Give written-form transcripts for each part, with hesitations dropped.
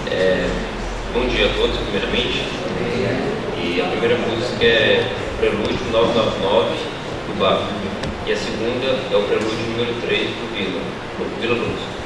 Bom dia a todos, primeiramente. E a primeira música é Prelúdio 999, do Bach. E a segunda é o Prelúdio número 3, do Vila Luz.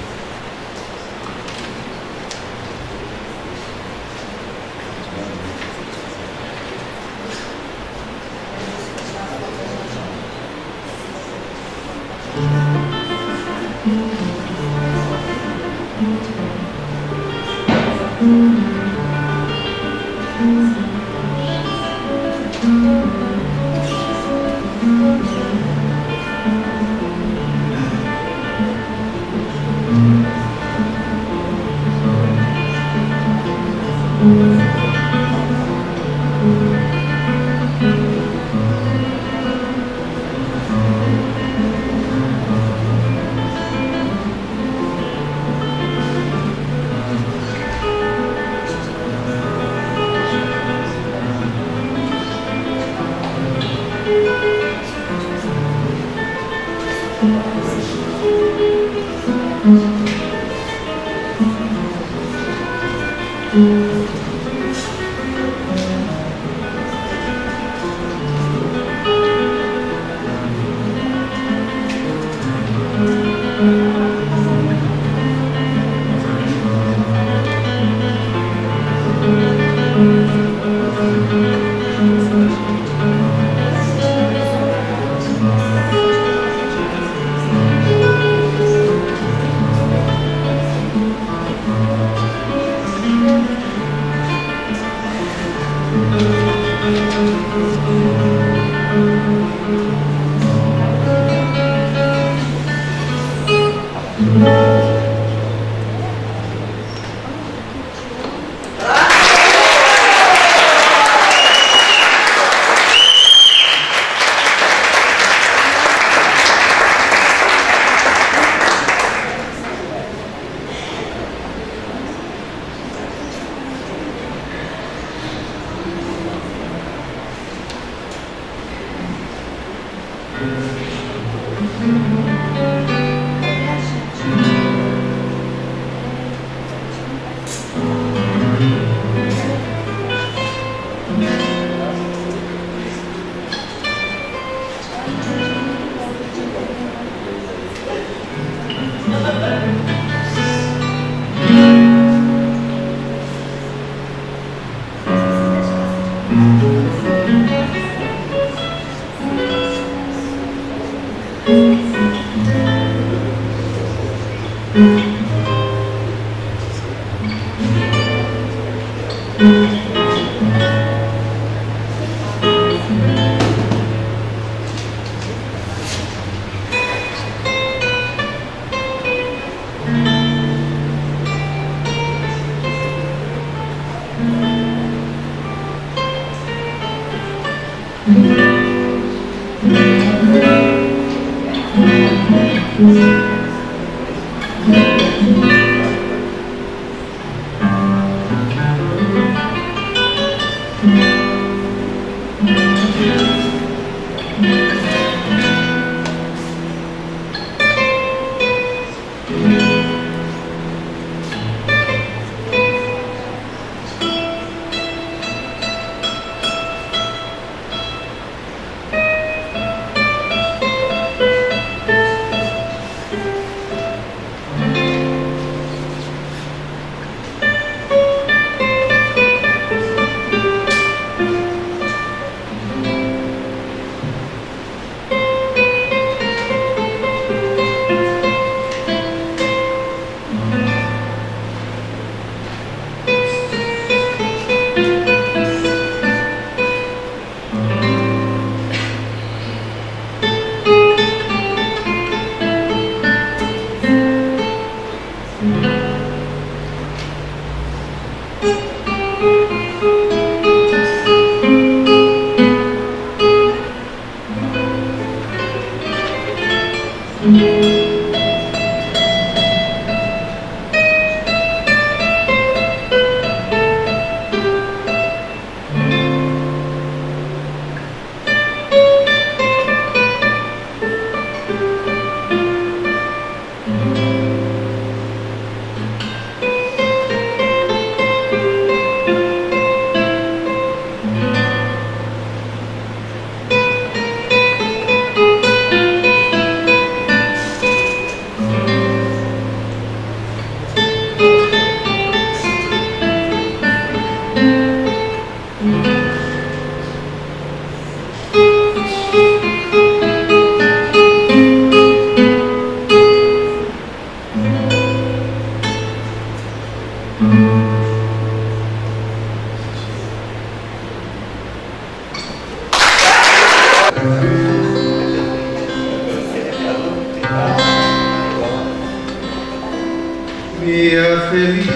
Minha felicia,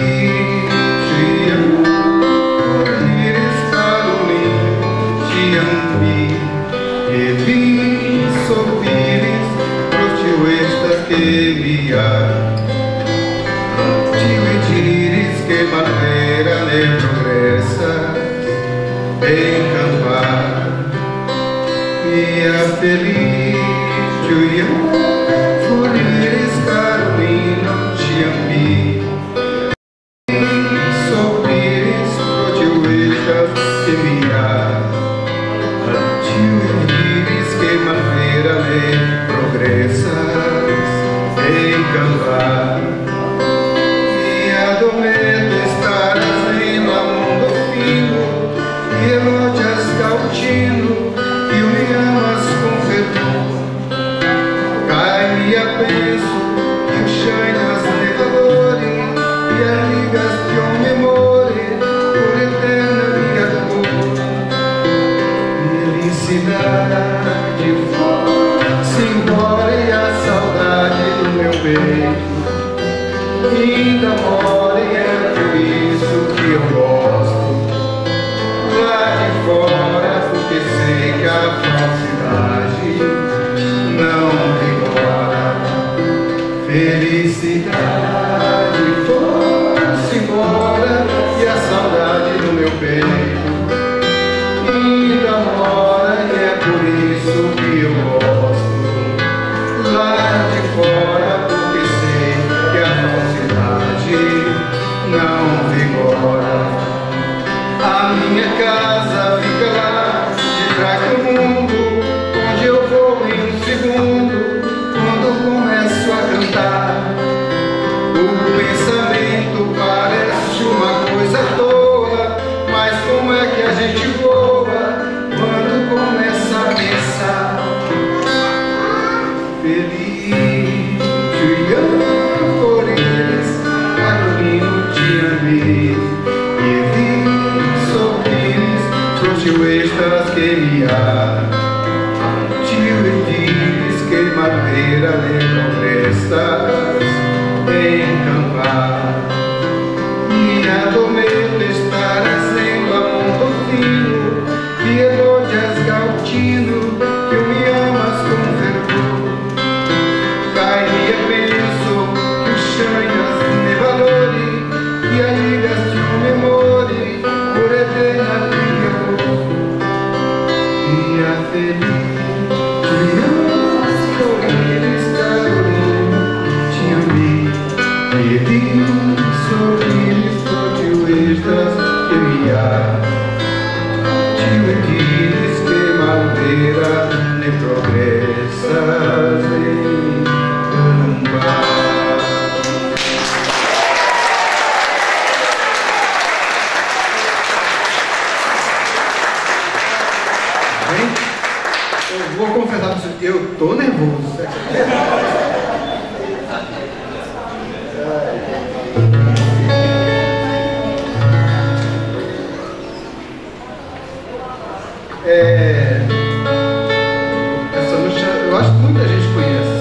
iris Carolina, te ambi, e vi sorriris, prostiu estas que me há. Te diris que maneira ne progressa, em campar. Minha felicia, iris Carolina, te ambi. Ainda mora e é por isso que eu gosto lá de fora, porque sei que a falsidade não vigora. Felicidade foi-se embora e a saudade do meu peito ainda mora e é por isso que eu gosto lá de fora, porque sei que a falsidade não vigora. A minha casa fica lá de trás do mundo, onde eu vou em um segundo, quando começo a cantar. O pensamento parece uma coisa à toa, mas como é que a gente voa quando começa a pensar? Feliz, Flores, Carolino, te amei, e vi sorris, prostiu estas que me há. Tio e diz que madeira de progressas em campar. Minha dometa estarás em Lamundo fino, que elogias Galtino, que me amas com fervor. Cairia penso que o chanhas ne valori, que a ligas de um memori, por eterna liga. Minha feliz, Flores, Carolina, te amei, e vi sorrisos, prostiu que me há. Tio e diz que madeira ne progressas em campar. Gente, eu vou confessar pra vocês, eu tô nervoso. Essa música eu acho que muita gente conhece.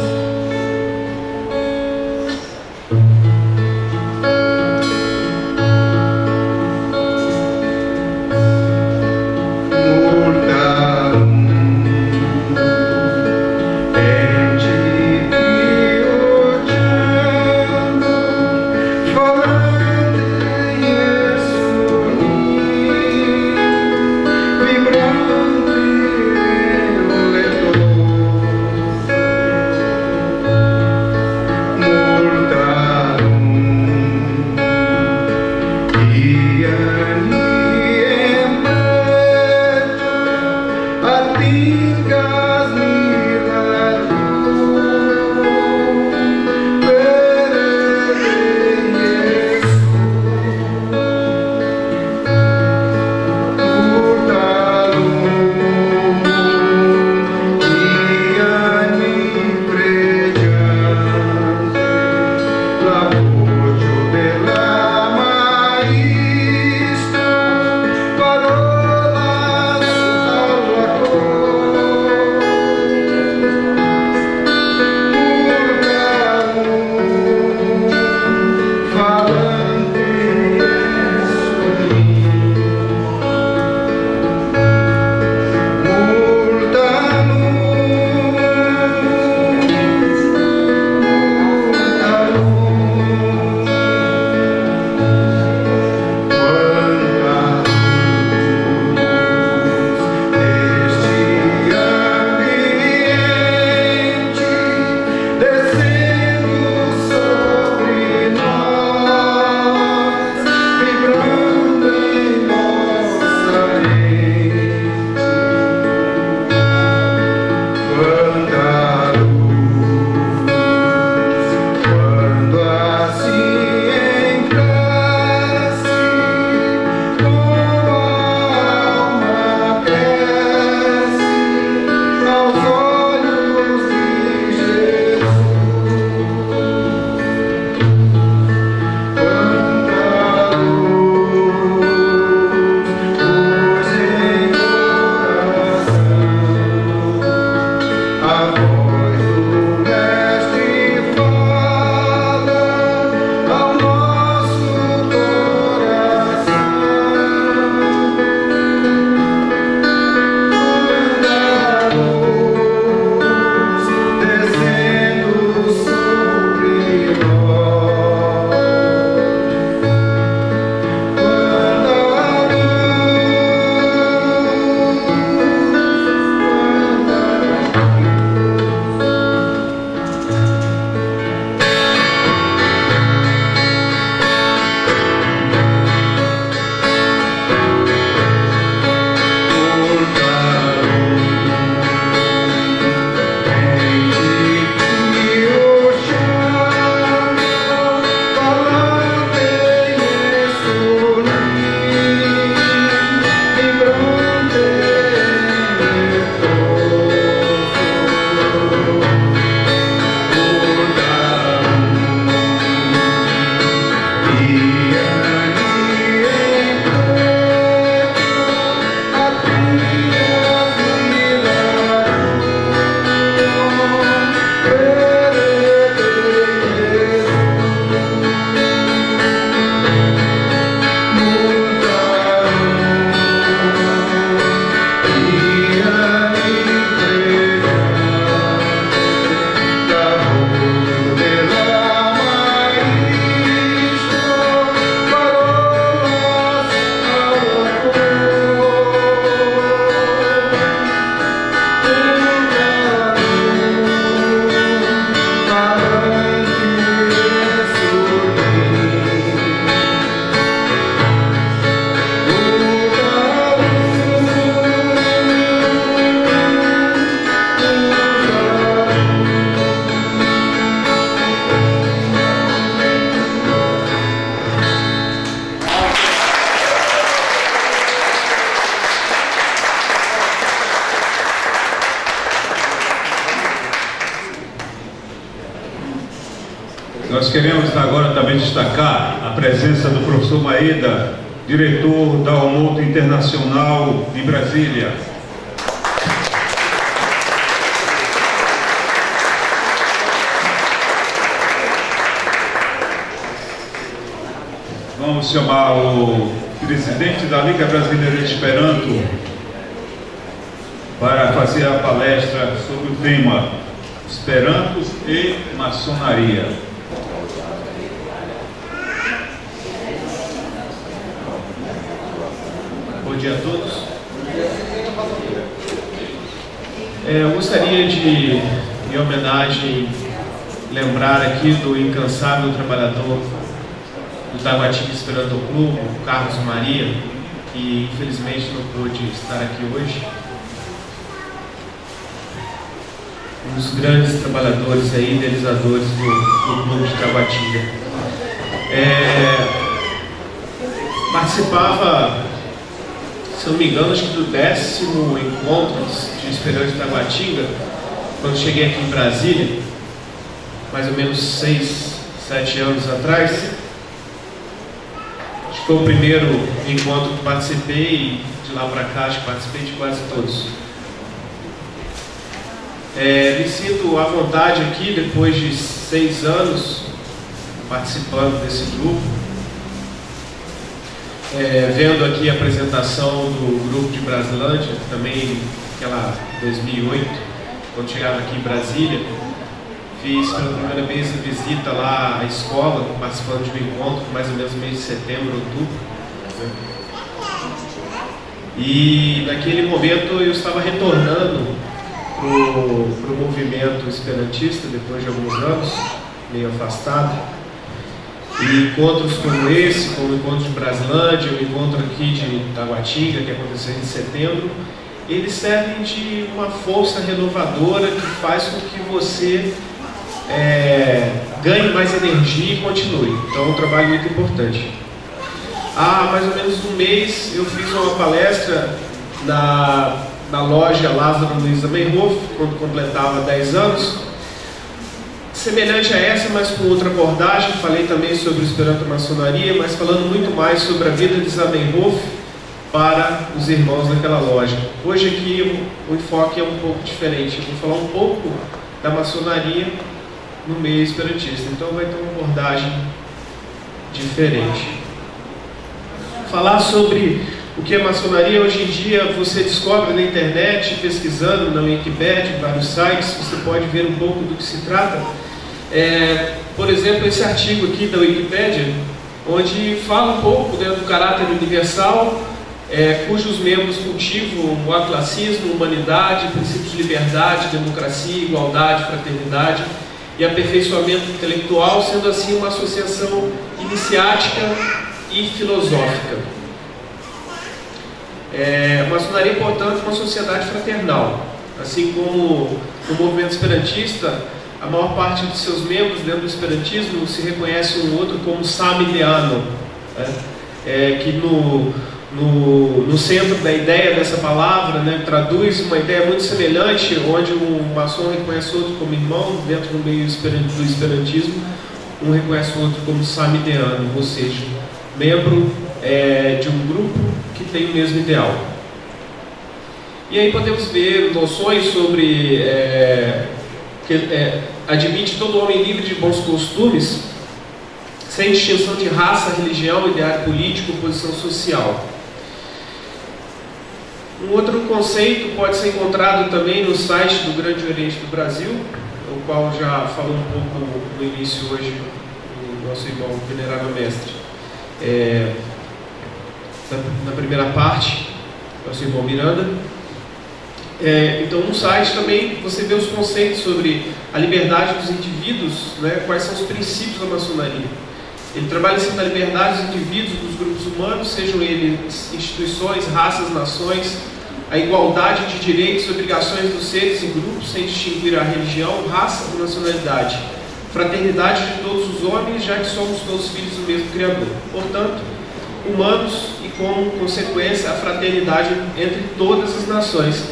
La voce della queremos agora também destacar a presença do professor Maeda, diretor da Almoto Internacional de Brasília. Vamos chamar o presidente da Liga Brasileira de Esperanto para fazer a palestra sobre o tema Esperanto e Maçonaria. Bom dia a todos. Eu gostaria de, em homenagem, lembrar aqui do incansável trabalhador do Taguatinga Esperanto Clube, Carlos Maria, que infelizmente não pôde estar aqui hoje. Um dos grandes trabalhadores aí, idealizadores do Clube de Taguatinga. Participava, se não me engano, acho que do 10º encontro de Esperanto de Taguatinga, quando cheguei aqui em Brasília, mais ou menos 6, 7 anos atrás. Acho que foi o primeiro encontro que participei, e de lá para cá acho que participei de quase todos. Me sinto à vontade aqui, depois de 6 anos participando desse grupo, vendo aqui a apresentação do grupo de Brasilândia, também aquela 2008, quando chegava aqui em Brasília, fiz pela primeira vez a visita lá à escola, participando de um encontro, mais ou menos no mês de setembro, outubro. E naquele momento eu estava retornando para o movimento esperantista, depois de alguns anos, meio afastado. E encontros como esse, como o encontro de Brasilândia, o encontro aqui de Taguatinga, que aconteceu em setembro, eles servem de uma força renovadora que faz com que você ganhe mais energia e continue. Então é um trabalho muito importante. Há mais ou menos um mês eu fiz uma palestra na loja Lázaro Luiz Zamenhof, quando completava 10 anos, semelhante a essa, mas com outra abordagem. Falei também sobre o Esperanto Maçonaria, mas falando muito mais sobre a vida de Zamenhof para os irmãos daquela loja. Hoje aqui o enfoque é um pouco diferente. Eu vou falar um pouco da maçonaria no meio esperantista, então vai ter uma abordagem diferente. Falar sobre o que é maçonaria, hoje em dia você descobre na internet, pesquisando na Wikipedia, em vários sites, você pode ver um pouco do que se trata. Por exemplo, esse artigo aqui da Wikipedia, onde fala um pouco do caráter universal, cujos membros cultivam o aclassismo, humanidade, princípios de liberdade, democracia, igualdade, fraternidade e aperfeiçoamento intelectual, sendo assim uma associação iniciática e filosófica. A maçonaria, portanto, é uma sociedade fraternal. Assim como no movimento esperantista, a maior parte de seus membros dentro do esperantismo se reconhece um outro como samideano, que no centro da ideia dessa palavra, traduz uma ideia muito semelhante, onde um maçom reconhece outro como irmão. Dentro do meio do esperantismo, um reconhece o outro como samideano, ou seja, membro de um grupo que tem o mesmo ideal. E aí podemos ver noções sobre que admite todo homem livre de bons costumes, sem distinção de raça, religião, ideário político, posição social. Um outro conceito pode ser encontrado também no site do Grande Oriente do Brasil, o qual já falou um pouco no início hoje o nosso irmão venerável mestre. Na primeira parte, nosso irmão Miranda. Então no site também você vê os conceitos sobre a liberdade dos indivíduos, quais são os princípios da maçonaria. Ele trabalha sempre na liberdade dos indivíduos, dos grupos humanos, sejam eles instituições, raças, nações, a igualdade de direitos e obrigações dos seres e grupos, sem distinguir a religião, raça ou nacionalidade, fraternidade de todos os homens, já que somos todos filhos do mesmo Criador. Portanto, humanos e, como consequência, a fraternidade entre todas as nações.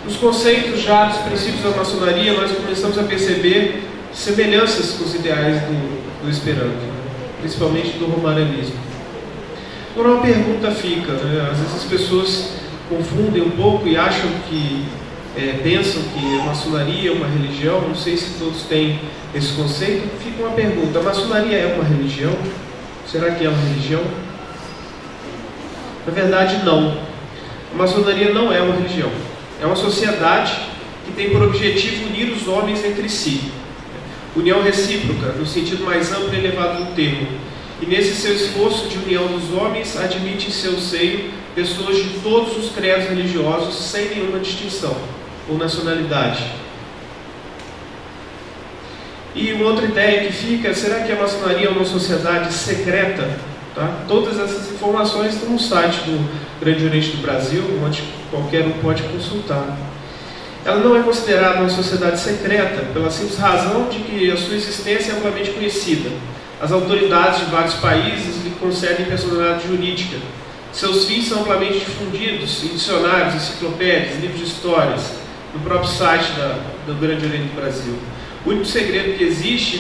Nos conceitos já dos princípios da maçonaria, nós começamos a perceber semelhanças com os ideais do Esperanto, né? Principalmente do romanismo. Agora uma pergunta fica, né? Às vezes as pessoas confundem um pouco e acham que, pensam que a maçonaria é uma religião. Não sei se todos têm esse conceito. Fica uma pergunta: a maçonaria é uma religião? Será que é uma religião? Na verdade, não. A maçonaria não é uma religião. É uma sociedade que tem por objetivo unir os homens entre si. União recíproca, no sentido mais amplo e elevado do termo. E nesse seu esforço de união dos homens, admite em seu seio pessoas de todos os credos religiosos, sem nenhuma distinção ou nacionalidade. E uma outra ideia que fica: será que a maçonaria é uma sociedade secreta? Tá? Todas essas informações estão no site do Grande Oriente do Brasil, onde qualquer um pode consultar. Ela não é considerada uma sociedade secreta pela simples razão de que a sua existência é amplamente conhecida. As autoridades de vários países lhe concedem personalidade jurídica. Seus fins são amplamente difundidos em dicionários, enciclopédias, livros de histórias, no próprio site do Grande Oriente do Brasil. O único segredo que existe,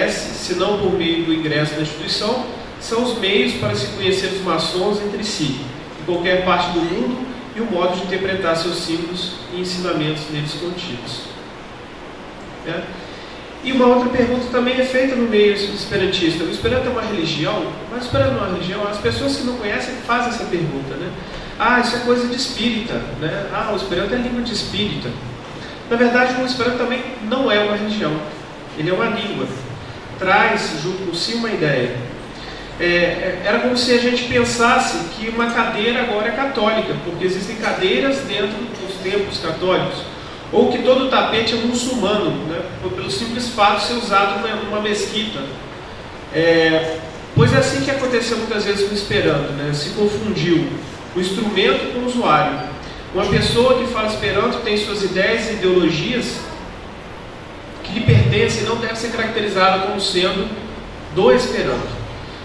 se não por meio do ingresso na instituição, são os meios para se conhecer os maçons entre si, em qualquer parte do mundo, e o modo de interpretar seus símbolos e ensinamentos neles contidos. E uma outra pergunta também é feita no meio esperantista: o Esperanto é uma religião? Mas o Esperanto não é uma religião? As pessoas que não conhecem fazem essa pergunta, né? Ah, isso é coisa de espírita, né? Ah, o Esperanto é língua de espírita. Na verdade, o Esperanto também não é uma religião. Ele é uma língua. Traz junto com si uma ideia. Era como se a gente pensasse que uma cadeira agora é católica, porque existem cadeiras dentro dos templos católicos, ou que todo tapete é muçulmano, né, pelo simples fato de ser usado numa mesquita. Pois é assim que aconteceu muitas vezes com o Esperanto, né? Se confundiu o instrumento com o usuário. Uma pessoa que fala Esperanto tem suas ideias e ideologias que lhe pertencem e não deve ser caracterizada como sendo do Esperanto.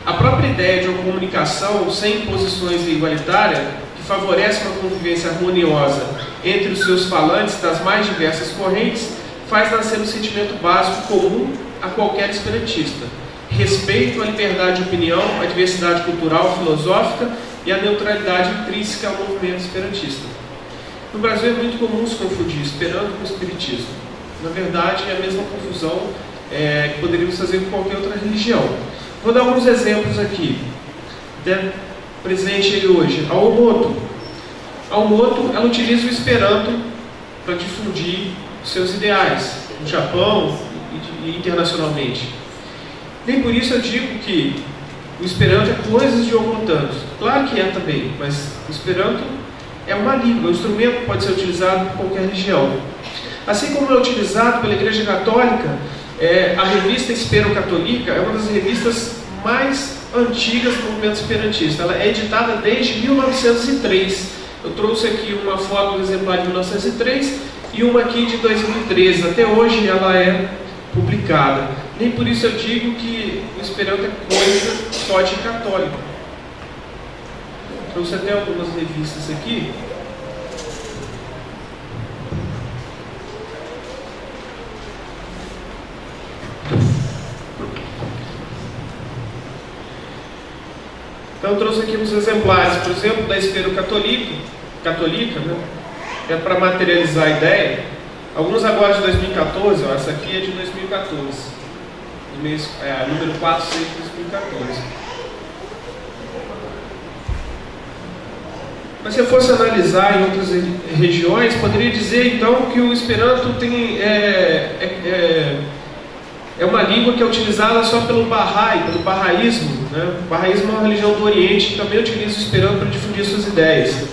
A própria ideia de uma comunicação sem imposições igualitária, que favorece uma convivência harmoniosa entre os seus falantes das mais diversas correntes, faz nascer um sentimento básico comum a qualquer esperantista: respeito à liberdade de opinião, à diversidade cultural, filosófica e à neutralidade intrínseca ao movimento esperantista. No Brasil é muito comum se confundir Esperanto com Espiritismo. Na verdade, é a mesma confusão que poderíamos fazer com qualquer outra religião. Vou dar alguns exemplos aqui, presente ele hoje. A Omoto. A Omoto, ela utiliza o Esperanto para difundir seus ideais no Japão e internacionalmente. Nem por isso eu digo que o Esperanto é coisas de omotanos. Claro que é também, mas o Esperanto é uma língua, um instrumento que pode ser utilizado por qualquer religião. Assim como é utilizado pela Igreja Católica, a revista Espero Católica é uma das revistas mais antigas do movimento esperantista. Ela é editada desde 1903. Eu trouxe aqui uma foto do exemplar de 1903 e uma aqui de 2013. Até hoje ela é publicada. Nem por isso eu digo que o Esperanto é coisa só de católico. Trouxe até algumas revistas aqui. Então eu trouxe aqui uns exemplares, por exemplo, da Espero Católica, né? É para materializar a ideia. Alguns agora de 2014, ó, essa aqui é de 2014, número 46 de 2014. Mas se eu fosse analisar em outras regiões, poderia dizer então que o Esperanto tem, é uma língua que é utilizada só pelo Bahá'í, pelo Bahá'ísmo, né? O Bahá'ísmo é uma religião do Oriente que também utiliza o Esperanto para difundir suas ideias.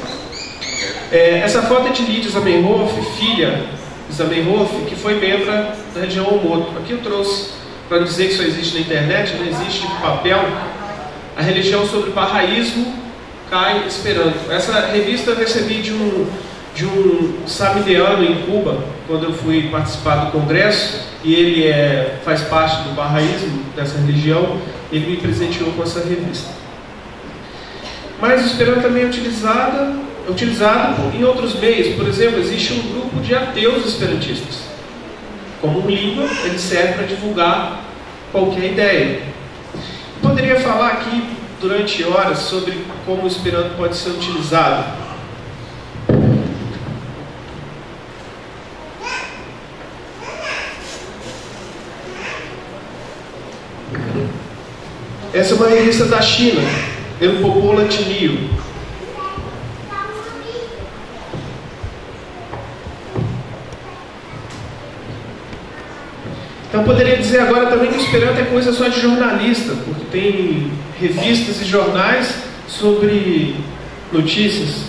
Essa foto é de Lídia Zamenhof, filha de Zamenhof, que foi membro da religião Omoto. Aqui eu trouxe para dizer que só existe na internet, não existe papel. A religião sobre o Bahá'ísmo cai Esperanto. Essa revista eu recebi de um samideano em Cuba, quando eu fui participar do congresso, e ele faz parte do Bahá'ísmo, dessa religião. Ele me presenteou com essa revista. Mas o Esperanto também é utilizado em outros meios. Por exemplo, existe um grupo de ateus esperantistas. Como língua, ele serve para divulgar qualquer ideia. Poderia falar aqui durante horas sobre como o Esperanto pode ser utilizado. Essa é uma revista da China, El Popolo Latinio. Então poderia dizer agora também que o Esperanto é coisa só de jornalista, porque tem revistas e jornais sobre notícias.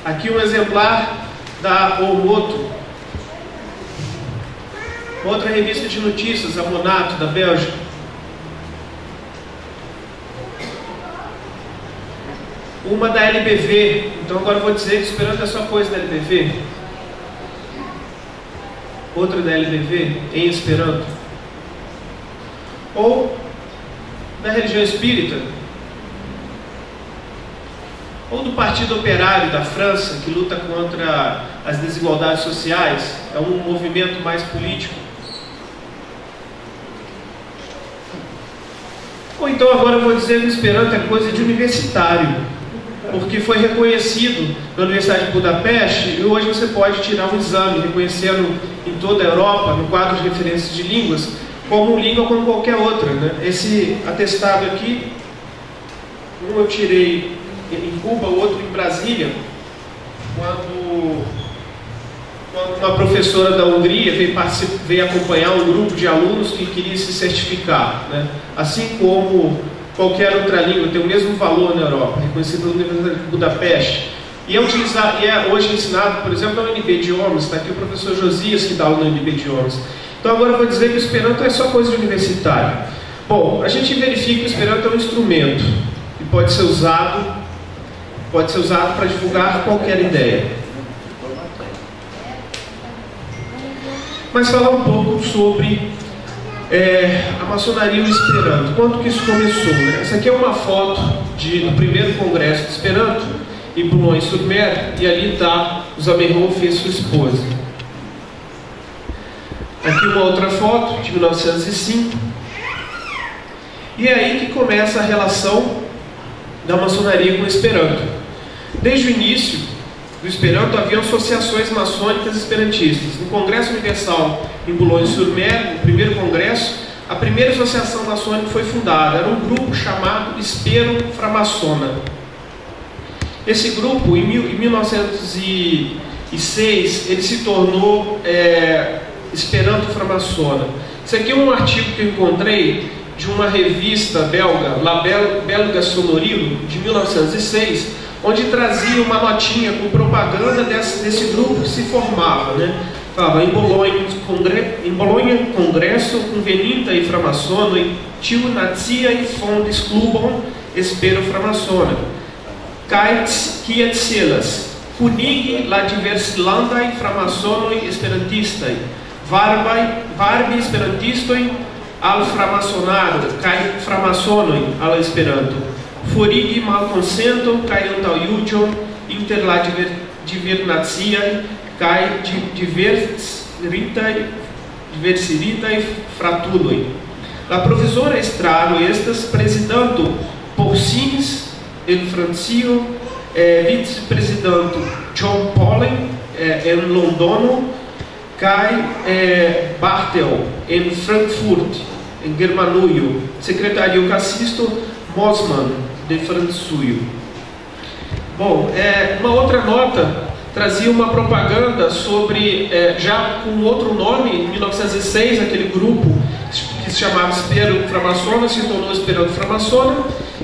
Aqui um exemplar da Omoto, outra revista de notícias, a Monato, da Bélgica. Uma da LBV, então agora eu vou dizer que o Esperanto é só coisa da LBV. Outra da LBV, em Esperanto. Ou da religião espírita. Ou do Partido Operário da França, que luta contra as desigualdades sociais. É um movimento mais político. Ou então agora eu vou dizer que o Esperanto é coisa de universitário, porque foi reconhecido na Universidade de Budapeste, e hoje você pode tirar um exame reconhecendo em toda a Europa, no quadro de referências de línguas, como língua como qualquer outra, né? Esse atestado aqui, um eu tirei em Cuba, o outro em Brasília, quando uma professora da Hungria veio acompanhar um grupo de alunos que queria se certificar, né? Assim como qualquer outra língua tem o mesmo valor na Europa, reconhecido pela Universidade de Budapeste, e é hoje ensinado, por exemplo, na UNB Idiomas. Está aqui o professor Josias, que dá aula na UNB Idiomas. Então agora eu vou dizer que o Esperanto é só coisa de universitário. Bom, a gente verifica que o Esperanto é um instrumento e pode ser usado para divulgar qualquer ideia. Mas falar um pouco sobre a maçonaria e o Esperanto. Quando que isso começou, né? Essa aqui é uma foto do primeiro congresso de Esperanto em Boulogne-sur-Mer, e ali está o Zamenhof e sua esposa. Aqui uma outra foto de 1905. E é aí que começa a relação da maçonaria com o Esperanto. Desde o início do Esperanto haviam associações maçônicas esperantistas. No Congresso Universal em Boulogne-sur-Mer, no primeiro congresso, a primeira associação maçônica foi fundada. Era um grupo chamado Espero Framassona. Esse grupo, em 1906, ele se tornou Esperanto Framassona. Isso aqui é um artigo que eu encontrei de uma revista belga, La Belga Sonorilo, de 1906, onde trazia uma notinha com propaganda desse grupo que se formava, né? Falava, em Bolonha, congresso convenita e framassona, tio nazia e fondes clubon espero framassona. Kaits kiet celas, funigi la diverslandai framassonoi esperantistai, varbi esperantistoi al framassonado, kai framassonoi al esperanto, forigi malconsento, kai antaŭjuĝo inter la divernaciaj kai diversiritaj fratuloj. La provizora estraro estas prezidanto Porcinis en Francio, viceprezidanto John Pollen en Londono, kai Bartel en Frankfurt, em Germanujo, secretário Cassisto Mosman de Francujo. Bom, uma outra nota trazia uma propaganda sobre, já com outro nome, em 1906, aquele grupo que se chamava Espero Framassona se tornou Esperanto Framassona.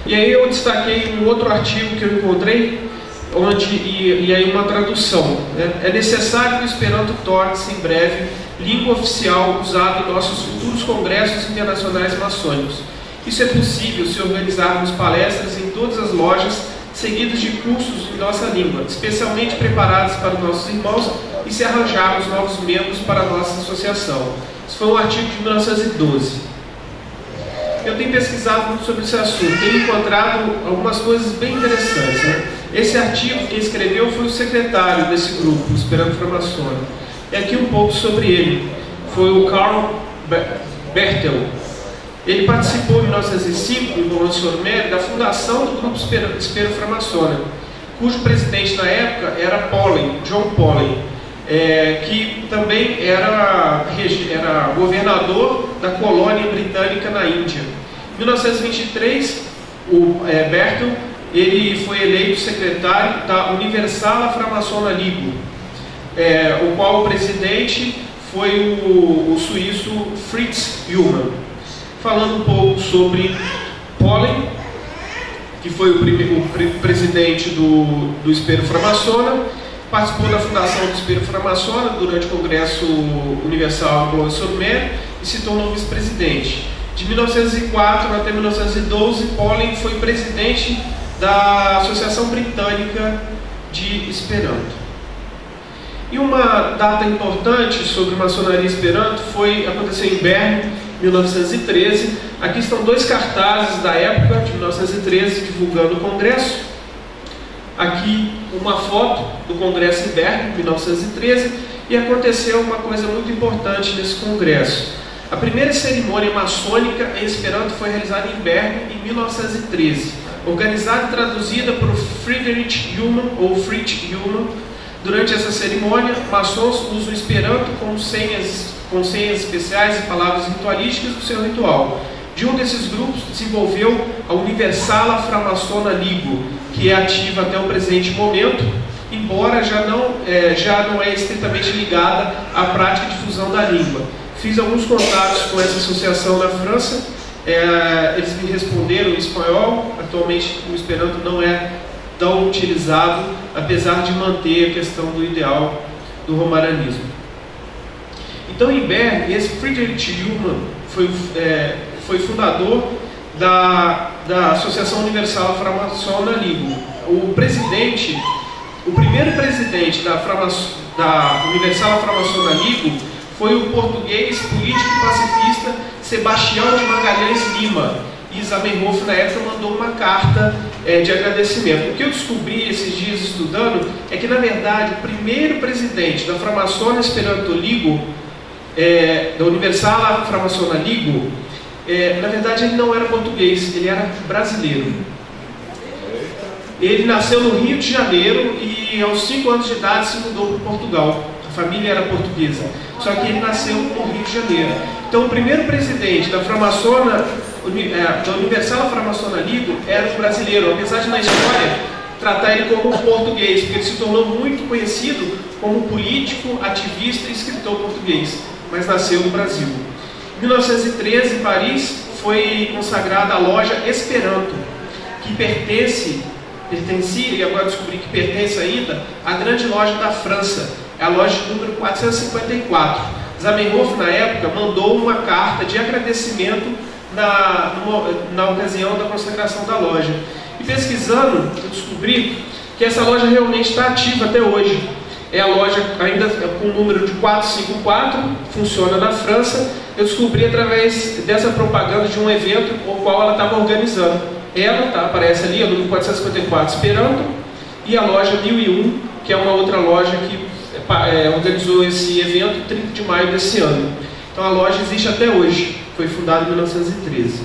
E aí eu destaquei um outro artigo que eu encontrei, e aí uma tradução, né? É necessário que o Esperanto torne-se em breve língua oficial usada em nossos futuros congressos internacionais maçônicos. Isso é possível se organizarmos palestras em todas as lojas, seguidas de cursos em nossa língua, especialmente preparados para nossos irmãos, e se arranjarmos novos membros para a nossa associação. Isso foi um artigo de 1912. Eu tenho pesquisado muito sobre esse assunto, tenho encontrado algumas coisas bem interessantes, né? Esse artigo quem escreveu foi o secretário desse grupo, o Esperanto Framasônico. E aqui um pouco sobre ele. Foi o Karl Bertel. Ele participou em 1905, em Boulogne-sur-Mer, da fundação do grupo Espero Framasônico, cujo presidente na época era Pollen, John Pollen, que também era governador da colônia britânica na Índia. Em 1923, o Bertel ele foi eleito secretário da Universala Framasona Ligo, o qual o presidente foi o suíço Fritz Ullmann. Falando um pouco sobre Pollen, que foi o presidente do Espero Framasona, participou da fundação do Espero Framasona durante o Congresso Universal de Boulogne-sur-Mer e se tornou vice-presidente. De 1904 até 1912, Pollen foi presidente da Associação Britânica de Esperanto. E uma data importante sobre maçonaria Esperanto aconteceu em Berne, 1913. Aqui estão dois cartazes da época, de 1913, divulgando o congresso. Aqui uma foto do congresso em Berne, 1913, e aconteceu uma coisa muito importante nesse congresso. A primeira cerimônia maçônica em Esperanto foi realizada em Berne, em 1913, organizada e traduzida por Friedrich Ullmann, ou Fritz Ullmann. Durante essa cerimônia, maçons usam o Esperanto com senhas especiais e palavras ritualísticas do seu ritual. De um desses grupos desenvolveu a Universala Framasona Ligo, que é ativa até o presente momento, embora já não é estritamente ligada à prática de difusão da língua. Fiz alguns contatos com essa associação na França, eles me responderam em espanhol. Atualmente o Esperanto não é tão utilizado, apesar de manter a questão do ideal do romaranismo. Então, em Berne, esse Friedrich Ullmann foi fundador da Associação Universal Framasona Ligo. O primeiro presidente da Universal Framasona Ligo foi o português político e pacifista Sebastião de Magalhães Lima. E Zamenhof, na época, mandou uma carta de agradecimento. O que eu descobri esses dias estudando é que, na verdade, o primeiro presidente da Framasona Esperanto Ligo, da Universala Framasona Ligo, na verdade ele não era português, ele era brasileiro. Ele nasceu no Rio de Janeiro e aos 5 anos de idade se mudou para Portugal. A família era portuguesa, só que ele nasceu no Rio de Janeiro. Então o primeiro presidente da Universal Framasona Ligo era um brasileiro, apesar de na história tratar ele como um português, porque ele se tornou muito conhecido como político, ativista e escritor português, mas nasceu no Brasil. Em 1913, em Paris, foi consagrada a loja Esperanto, que pertencia, e agora descobri que pertence ainda, à grande loja da França, é a loja número 454. Zamenhof, na época, mandou uma carta de agradecimento na ocasião da consagração da loja. E pesquisando, eu descobri que essa loja realmente está ativa até hoje. É a loja ainda com o número de 454, funciona na França. Eu descobri através dessa propaganda de um evento o qual ela estava organizando. Aparece ali, o número 454 Esperanto, e a loja 1001, que é uma outra loja que organizou esse evento 30 de maio desse ano. Então a loja existe até hoje, foi fundada em 1913.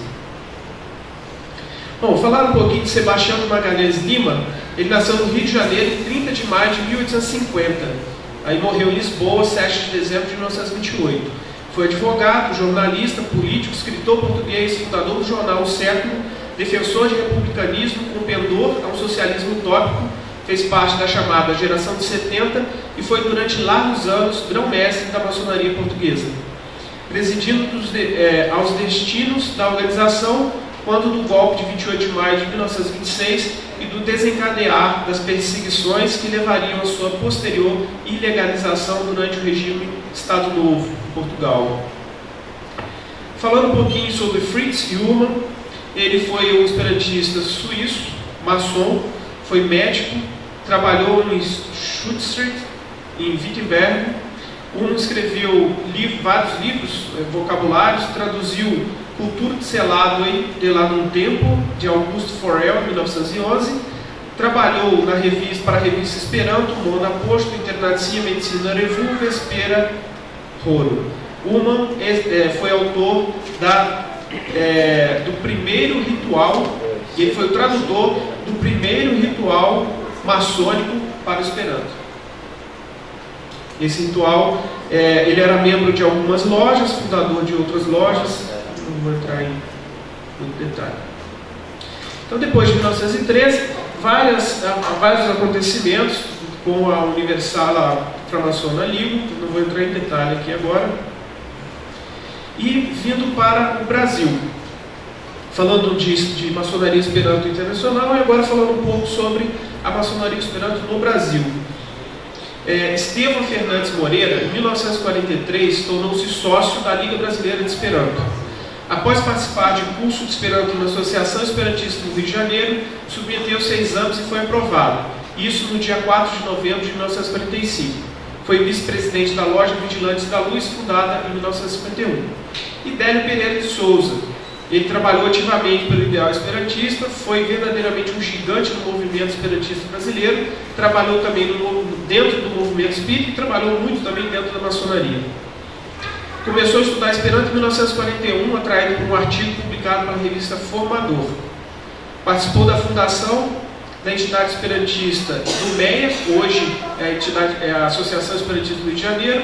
Bom, falar um pouquinho de Sebastião de Magalhães Lima. Ele nasceu no Rio de Janeiro em 30 de maio de 1850. Aí morreu em Lisboa, 7 de dezembro de 1928. Foi advogado, jornalista, político, escritor português, fundador do jornal O Século, defensor de republicanismo, com pendor a um socialismo utópico, fez parte da chamada Geração de 70 e foi durante largos anos grão-mestre da maçonaria portuguesa, presidindo aos destinos da organização quando do golpe de 28 de maio de 1926 e do desencadear das perseguições que levariam à sua posterior ilegalização durante o regime Estado Novo em Portugal. Falando um pouquinho sobre Fritz Ullmann, ele foi um esperantista suíço, maçom, foi médico, trabalhou em Stuttgart, em Wittenberg, escreveu vários livros, vocabulários, traduziu Cultura de Selado de lá num tempo, de Augusto Forel, em 1911, trabalhou para a revista Esperanto, Mona Posto, Internacia Medicina Revue, Vespera Roro. Ullmann foi autor do primeiro ritual, e ele foi o tradutor do primeiro ritual maçônico para o Esperanto. Esse ritual, ele era membro de algumas lojas, fundador de outras lojas, não vou entrar em muito detalhe. Então, depois de 1913, vários acontecimentos com a Universal, a Framaçona Ligo, não vou entrar em detalhe aqui agora, e vindo para o Brasil, falando de maçonaria Esperanto internacional, e agora falando um pouco sobre a maçonaria Esperanto no Brasil. Estevão Fernandes Moreira, em 1943, tornou-se sócio da Liga Brasileira de Esperanto. Após participar de curso de Esperanto na Associação Esperantista do Rio de Janeiro, submeteu-se a exames e foi aprovado. Isso no dia 4 de novembro de 1945. Foi vice-presidente da Loja Vigilantes da Luz, fundada em 1951. E Délio Pereira de Souza. Ele trabalhou ativamente pelo ideal esperantista, foi verdadeiramente um gigante do movimento esperantista brasileiro, trabalhou também dentro do movimento espírita e trabalhou muito também dentro da maçonaria. Começou a estudar Esperanto em 1941, atraído por um artigo publicado pela revista Formador. Participou da fundação da entidade esperantista do MEIA, hoje é a Associação Esperantista do Rio de Janeiro,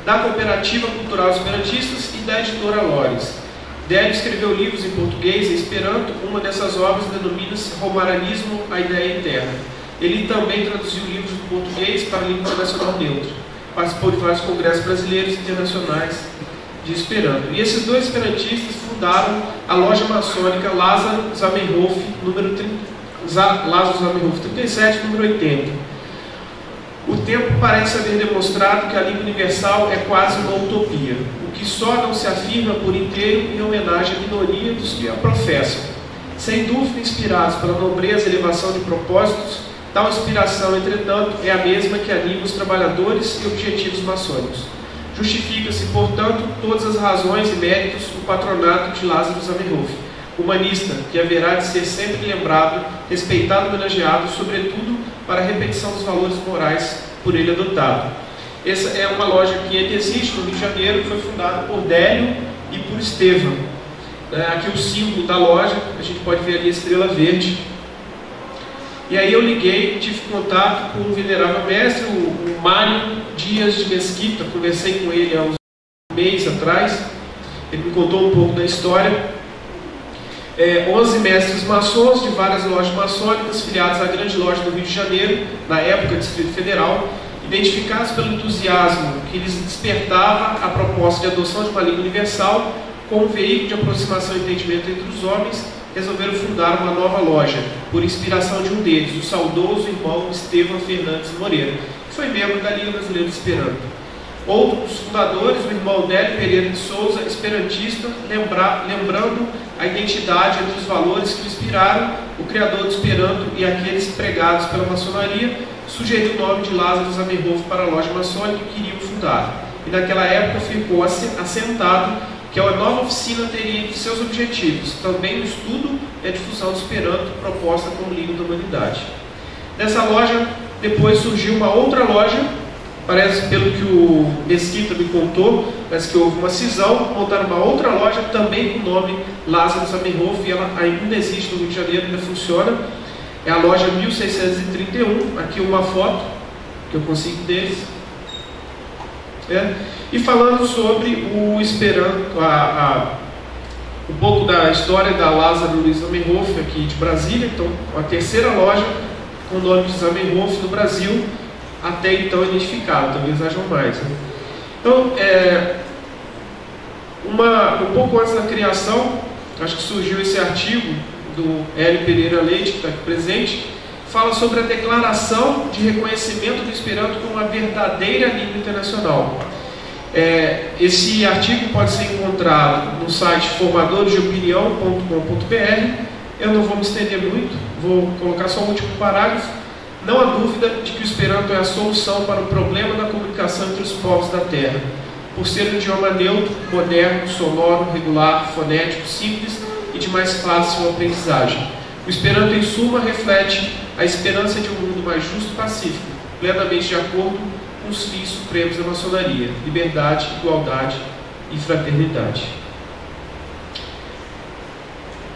da Cooperativa Cultural Esperantistas e da Editora Lores. Délio escreveu livros em português e esperanto. Uma dessas obras denomina-se Romaranismo, a Ideia Eterna. Ele também traduziu livros do português para a língua internacional neutra. Participou de vários congressos brasileiros e internacionais de Esperanto. E esses dois esperantistas fundaram a loja maçônica Lázaro Zamenhof, Lázaro Zamenhof 37, número 80. O tempo parece haver demonstrado que a língua universal é quase uma utopia, o que só não se afirma por inteiro em homenagem à minoria dos que a professam. Sem dúvida inspirados pela nobreza e elevação de propósitos, tal inspiração, entretanto, é a mesma que anima os trabalhadores e objetivos maçônicos. Justifica-se, portanto, todas as razões e méritos do patronato de Lázaro Zamenhof, humanista, que haverá de ser sempre lembrado, respeitado e homenageado, sobretudo para a repetição dos valores morais por ele adotado. Essa é uma loja que ainda existe no Rio de Janeiro, que foi fundada por Délio e por Estevão. Aqui o símbolo da loja, a gente pode ver ali a estrela verde. E aí eu liguei, tive contato com o venerável mestre, o Mário Dias de Mesquita, conversei com ele há uns meses atrás, ele me contou um pouco da história. 11 mestres maçons de várias lojas maçônicas, filiados à grande loja do Rio de Janeiro, na época Distrito Federal, identificados pelo entusiasmo que lhes despertava a proposta de adoção de uma língua universal como veículo de aproximação e entendimento entre os homens, resolveram fundar uma nova loja, por inspiração de um deles, o saudoso irmão Estevão Fernandes Moreira, que foi membro da Liga Brasileira de Esperanto. Outro dos fundadores, o irmão Délio Pereira de Souza, esperantista, lembrando a identidade entre os valores que o inspiraram, o criador do Esperanto e aqueles pregados pela maçonaria, sugeriu o nome de Lázaro Zamenhof para a loja maçônica que queriam fundar. E naquela época ficou assentado que a nova oficina teria entre seus objetivos também o estudo e a difusão do Esperanto proposta como língua da humanidade. Dessa loja, depois surgiu uma outra loja. Parece, pelo que o Mesquita me contou, parece que houve uma cisão, montaram uma outra loja também com o nome Lázaro Zamenhof, e ela ainda existe no Rio de Janeiro, ainda funciona. É a loja 1631, aqui uma foto que eu consigo deles. E falando sobre o Esperanto, um pouco da história da Lázaro Luiz Zamenhof aqui de Brasília, então a terceira loja com o nome de Zamenhof no Brasil, até então identificado, talvez hajam mais. Então, um pouco antes da criação, acho que surgiu esse artigo do Hélio Pereira Leite, que está aqui presente, fala sobre a declaração de reconhecimento do Esperanto como uma verdadeira língua internacional. Esse artigo pode ser encontrado no site formadoresdeopinião.com.br. Eu não vou me estender muito, vou colocar só o último parágrafo. Não há dúvida de que o Esperanto é a solução para o problema da comunicação entre os povos da Terra, por ser um idioma neutro, moderno, sonoro, regular, fonético, simples e de mais fácil aprendizagem. O Esperanto, em suma, reflete a esperança de um mundo mais justo e pacífico, plenamente de acordo com os fins supremos da maçonaria: liberdade, igualdade e fraternidade.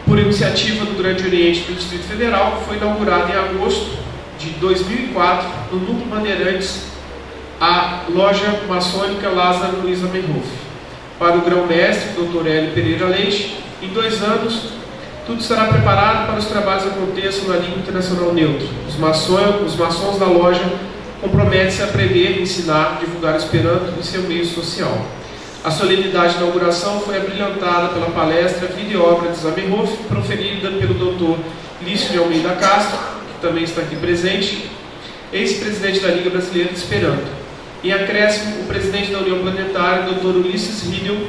Por iniciativa do Grande Oriente do Distrito Federal, foi inaugurada em agosto de 2004, no Núcleo Bandeirantes, a loja maçônica Lázaro Luiz Zamenhof. Para o grão-mestre, Dr. Hélio Pereira Leite, em 2 anos, tudo será preparado para os trabalhos aconteçam na língua internacional neutra. Os maçons da loja comprometem-se a aprender, ensinar, divulgar o Esperanto em seu meio social. A solenidade de inauguração foi abrilhantada pela palestra Vida e Obra de Zamenhof, proferida pelo Dr. Lício de Almeida Castro, que também está aqui presente, ex-presidente da Liga Brasileira de Esperanto. Em acréscimo, o presidente da União Planetária, Dr. Ulisses Riedel,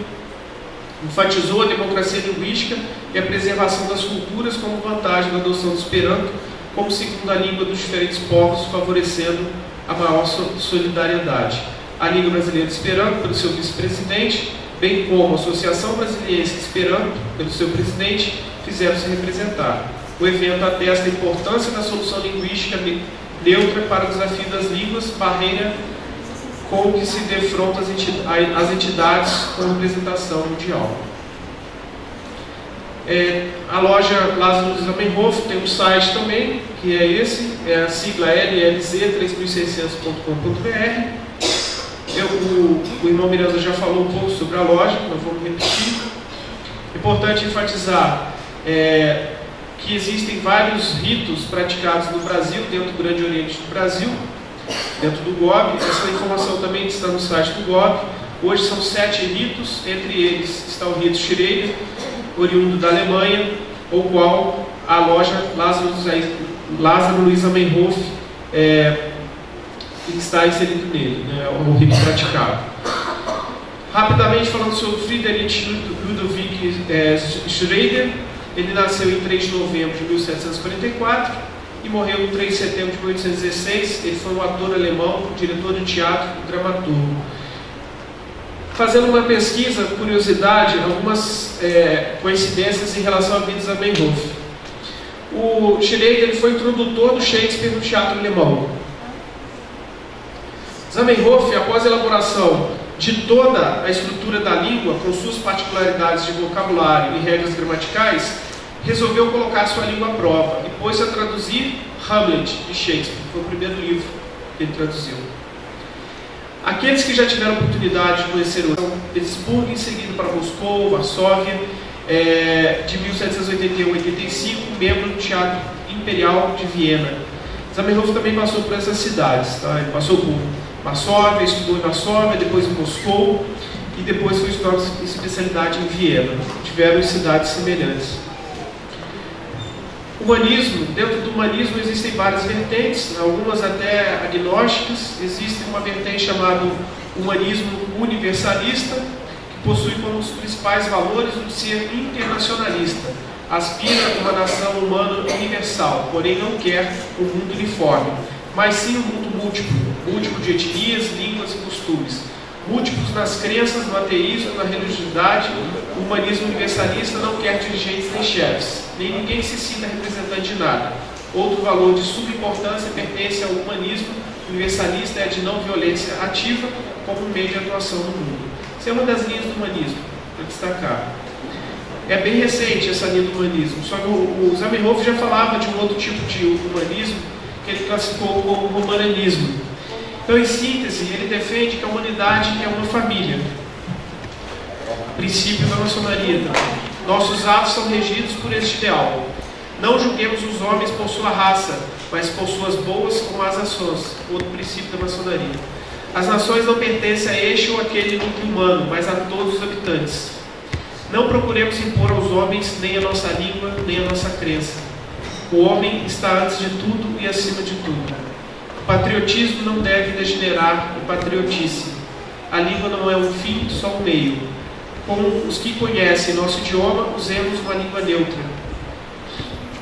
enfatizou a democracia linguística e a preservação das culturas como vantagem da adoção do Esperanto como segunda língua dos diferentes povos, favorecendo a maior solidariedade. A Liga Brasileira de Esperanto, pelo seu vice-presidente, bem como a Associação Brasileira de Esperanto, pelo seu presidente, fizeram-se representar. O evento atesta a importância da solução linguística neutra para o desafio das línguas, barreira com que se defrontam as entidades com representação mundial. A loja Lázaro Luiz Zamenhof tem um site também, que é esse, é a sigla llz3600.com.br. O irmão Miranda já falou um pouco sobre a loja, não vamos repetir. É importante enfatizar que existem vários ritos praticados no Brasil, dentro do Grande Oriente do Brasil, dentro do GOB. Essa informação também está no site do GOB. Hoje são 7 ritos, entre eles está o rito Schrader, oriundo da Alemanha, o qual a loja Lázaro Luiz Zamenhof está inserido nele, né, o rito praticado. Rapidamente falando sobre Friedrich Ludwig Schrader, ele nasceu em 3 de novembro de 1744 e morreu em 3 de setembro de 1816. Ele foi um ator alemão, diretor de teatro e dramaturgo. Fazendo uma pesquisa, curiosidade, algumas coincidências em relação à vida de Zamenhof. O Schrader ele foi introdutor do Shakespeare no teatro alemão. Zamenhof, após a elaboração de toda a estrutura da língua, com suas particularidades de vocabulário e regras gramaticais, resolveu colocar sua língua à prova e pôs-se a traduzir Hamlet de Shakespeare. Foi o primeiro livro que ele traduziu. Aqueles que já tiveram a oportunidade de conhecer o Petersburgo, em seguida para Moscou, Varsóvia, de 1781 a 85, membro do Teatro Imperial de Viena. Zamenhof também passou por essas cidades, tá? Ele passou por Varsóvia, estudou em Varsóvia, depois em Moscou e depois foi estudar especialidade em Viena. Tiveram cidades semelhantes. Humanismo. Dentro do humanismo existem várias vertentes, algumas até agnósticas. Existe uma vertente chamada humanismo universalista, que possui como os principais valores o de ser internacionalista. Aspira a uma nação humana universal, porém não quer um mundo uniforme, mas sim um mundo múltiplo de etnias, línguas e costumes, múltiplos nas crenças, no ateísmo, na religiosidade. O humanismo universalista não quer dirigentes nem chefes, nem ninguém que se sinta representante de nada. Outro valor de subimportância pertence ao humanismo universalista, é a de não violência ativa como meio de atuação no mundo. Essa é uma das linhas do humanismo, para destacar. É bem recente essa linha do humanismo, só que o Zamenhof já falava de um outro tipo de humanismo que ele classificou como romanismo. Então, em síntese, ele defende que a humanidade é uma família. Princípio da maçonaria. Nossos atos são regidos por este ideal. Não julguemos os homens por sua raça, mas por suas boas como as ações. Outro princípio da maçonaria. As nações não pertencem a este ou aquele núcleo humano, mas a todos os habitantes. Não procuremos impor aos homens nem a nossa língua, nem a nossa crença. O homem está antes de tudo e acima de tudo. O patriotismo não deve degenerar em patriotice. A língua não é um fim, só um meio. Como os que conhecem nosso idioma, usemos uma língua neutra.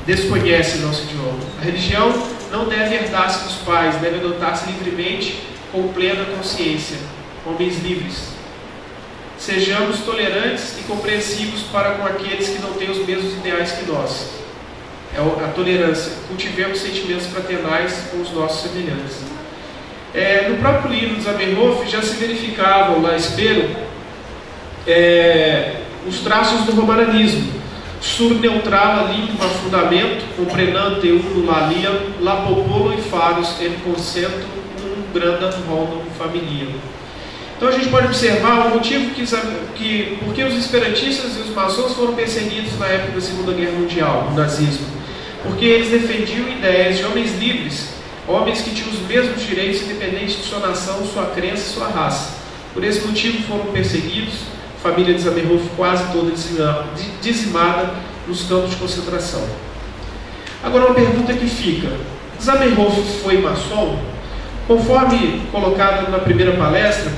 Desconhecem nosso idioma. A religião não deve herdar-se dos pais, deve adotar-se livremente com plena consciência. Homens livres. Sejamos tolerantes e compreensivos para com aqueles que não têm os mesmos ideais que nós. É a tolerância. Cultivemos sentimentos fraternais com os nossos semelhantes. No próprio hino de Zamenhof já se verificavam lá, espero, os traços do romananismo. Sur neutrala lingua fundamento, comprenante uno laliam, la popolo e faros em consento, grandam rondam familiam. Então a gente pode observar o motivo porque os esperantistas e os maçons foram perseguidos na época da Segunda Guerra Mundial, do nazismo. Porque eles defendiam ideias de homens livres, homens que tinham os mesmos direitos independente de sua nação, sua crença e sua raça. Por esse motivo foram perseguidos, a família de Zamenhof quase toda dizimada nos campos de concentração. Agora uma pergunta que fica: Zamenhof foi maçom? Conforme colocado na primeira palestra,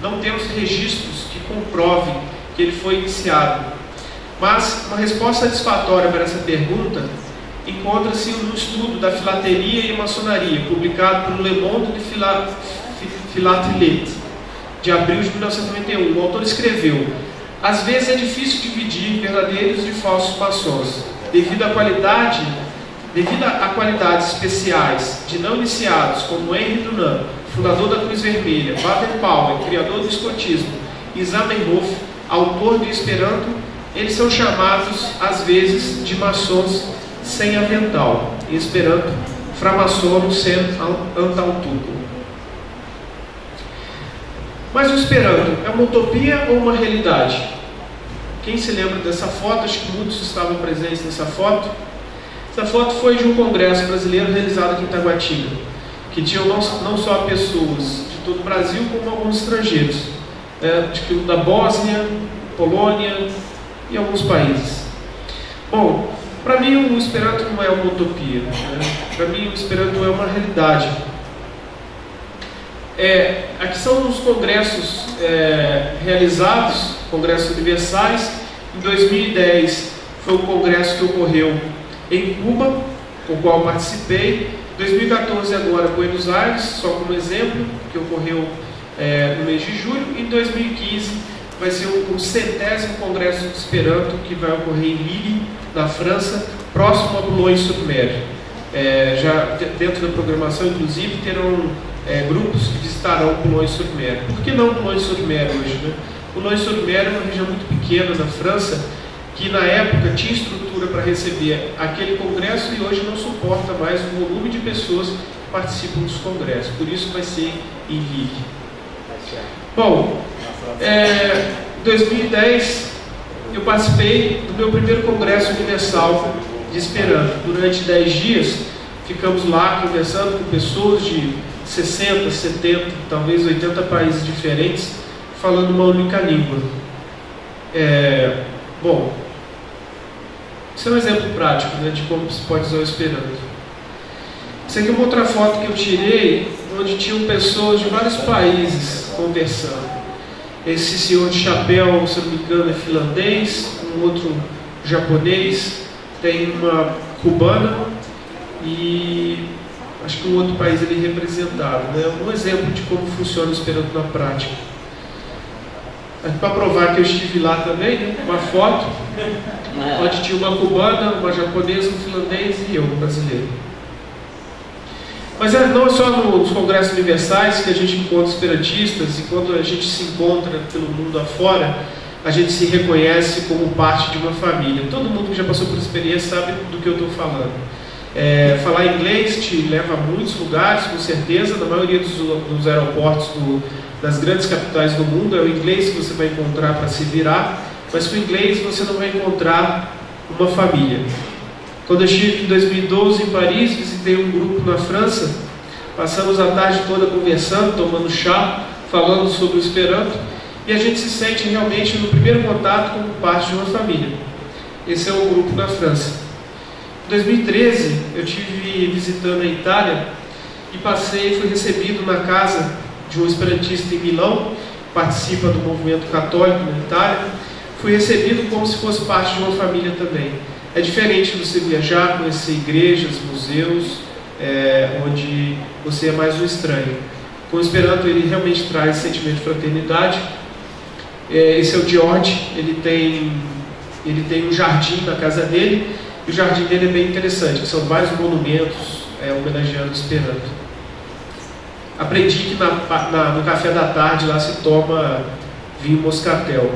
não temos registros que comprovem que ele foi iniciado. Mas uma resposta satisfatória para essa pergunta encontra-se no estudo da filateria e maçonaria, publicado pelo Le Monde de Philatélite, de abril de 1991. O autor escreveu: às vezes é difícil dividir verdadeiros de falsos maçons, devido a qualidades especiais de não iniciados, como Henri Dunant, fundador da Cruz Vermelha, Baden-Powell, criador do escotismo, e Zamenhof, autor de Esperanto, eles são chamados, às vezes, de maçons sem avental, em Esperanto, framaçono sem antaltuco. Mas o Esperanto é uma utopia ou uma realidade? Quem se lembra dessa foto? Acho que muitos estavam presentes nessa foto. Essa foto foi de um congresso brasileiro realizado aqui em Taguatinga, que tinham não só pessoas de todo o Brasil, como alguns estrangeiros, da Bósnia, Polônia e alguns países. Bom, para mim o Esperanto não é uma utopia, para mim o Esperanto é uma realidade. Aqui são os congressos realizados, congressos universais. Em 2010 foi um congresso que ocorreu em Cuba, com o qual participei. 2014 agora Buenos Aires, só como exemplo, que ocorreu no mês de julho. E em 2015 vai ser o 100º Congresso de Esperanto, que vai ocorrer em Lille, na França, próximo a Boulogne-sur-Mer. Já dentro da programação, inclusive, terão grupos que visitarão Boulogne-sur-Mer. Por que não Boulogne-sur-Mer hoje, né? Boulogne-sur-Mer é uma região muito pequena na França, que na época tinha estrutura para receber aquele congresso e hoje não suporta mais o volume de pessoas que participam dos congressos. Por isso vai ser em Lille. Bom, em 2010 eu participei do meu primeiro congresso universal de Esperanto. Durante 10 dias ficamos lá conversando com pessoas de 60, 70, talvez 80 países diferentes, falando uma única língua. Bom, isso é um exemplo prático, né, de como se pode usar o Esperanto. Essa aqui é uma outra foto que eu tirei, onde tinham pessoas de vários países conversando. Esse senhor de chapéu, se não me engano, é finlandês, um outro japonês, tem uma cubana e acho que um outro país ele representado, né? Um exemplo de como funciona o Esperanto na prática. Para provar que eu estive lá também, né? Uma foto onde tinha uma cubana, uma japonesa, um finlandês e eu, um brasileiro. Mas não é só nos congressos universais que a gente encontra esperantistas, e quando a gente se encontra pelo mundo afora, a gente se reconhece como parte de uma família. Todo mundo que já passou por experiência sabe do que eu estou falando. Falar inglês te leva a muitos lugares, com certeza. Na maioria dos aeroportos das grandes capitais do mundo é o inglês que você vai encontrar para se virar, mas com o inglês você não vai encontrar uma família. Quando eu estive em 2012 em Paris, visitei um grupo na França, passamos a tarde toda conversando, tomando chá, falando sobre o Esperanto, e a gente se sente realmente no primeiro contato como parte de uma família. Esse é o grupo na França. Em 2013, eu estive visitando a Itália e fui recebido na casa de um esperantista em Milão, que participa do movimento católico na Itália. Fui recebido como se fosse parte de uma família também. É diferente você viajar, conhecer igrejas, museus, onde você é mais um estranho. Com o Esperanto, ele realmente traz sentimento de fraternidade. Esse é o George, ele tem um jardim na casa dele, e o jardim dele é bem interessante, são vários monumentos homenageando o Esperanto. Aprendi que no café da tarde lá se toma vinho moscatel.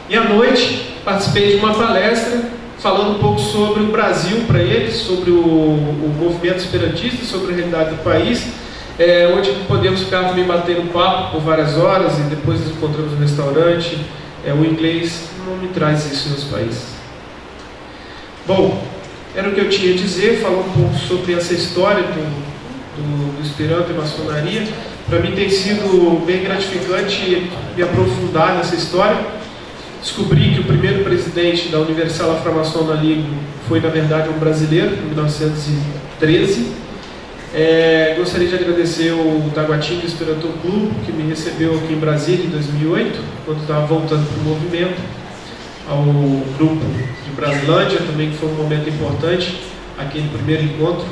E à noite participei de uma palestra falando um pouco sobre o Brasil para eles, sobre o movimento esperantista, sobre a realidade do país, onde podemos ficar também batendo papo por várias horas e depois nos encontramos no restaurante. O inglês não me traz isso nos países. Bom, era o que eu tinha a dizer, falar um pouco sobre essa história do Esperanto e maçonaria. Para mim tem sido bem gratificante me aprofundar nessa história. Descobri que o primeiro presidente da Universal Afro-Maçona League foi, na verdade, um brasileiro, em 1913. Gostaria de agradecer o Taguatinga Esperanto Clube, que me recebeu aqui em Brasília em 2008, quando estava voltando para o movimento, ao grupo de Brasilândia, também que foi um momento importante, aquele primeiro encontro.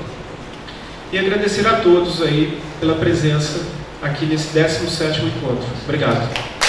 E agradecer a todos aí pela presença aqui nesse 17º encontro. Obrigado.